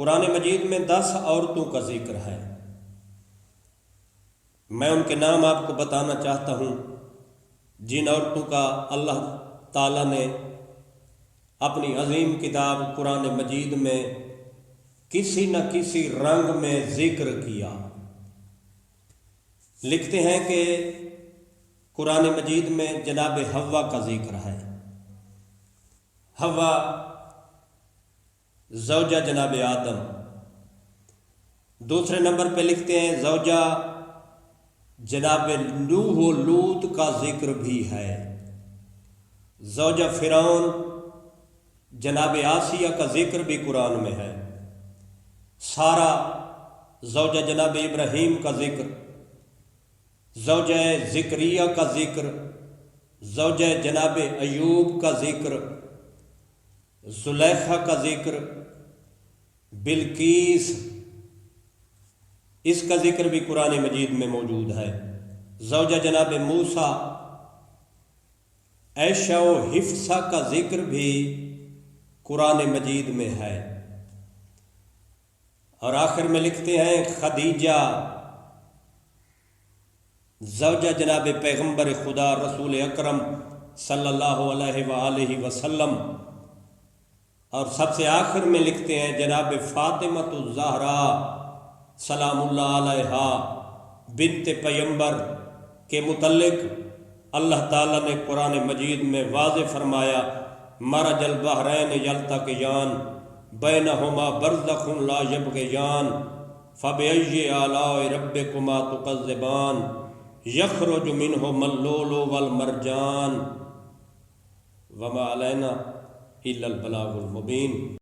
قرآن مجید میں 10 عورتوں کا ذکر ہے۔ میں ان کے نام آپ کو بتانا چاہتا ہوں جن عورتوں کا اللہ تعالیٰ نے اپنی عظیم کتاب قرآن مجید میں کسی نہ کسی رنگ میں ذکر کیا۔ لکھتے ہیں کہ قرآن مجید میں جناب حوا کا ذکر ہے۔ حوا زوجہ جناب آدم۔ دوسرے نمبر پہ لکھتے ہیں زوجہ جناب نوح و لوط کا ذکر بھی ہے۔ زوجہ فرعون جناب آسیہ کا ذکر بھی قرآن میں ہے۔ سارہ زوجہ جناب ابراہیم کا ذکر، زوجہ زکریا کا ذکر، زوجہ جناب ایوب کا ذکر، زلیخا کا ذکر، بلقیس اس کا ذکر بھی قرآن مجید میں موجود ہے۔ زوجہ جناب موسیٰ عائشہ و حفصہ کا ذکر بھی قرآن مجید میں ہے۔ اور آخر میں لکھتے ہیں خدیجہ زوجہ جناب پیغمبر خدا رسول اکرم صلی اللہ علیہ وآلہ وسلم، اور سب سے آخر میں لکھتے ہیں جناب فاطمہ الزہرا سلام اللہ علیہا بنت پیغمبر کے متعلق اللہ تعالیٰ نے قرآن مجید میں واضح فرمایا مرج البحرین یلتقیان بینہما برزخ لا یبغیان فبأی آلاء ربکما تکذبان یخرج منہما اللؤلؤ والمرجان وما علینا الا البلاغ المبین۔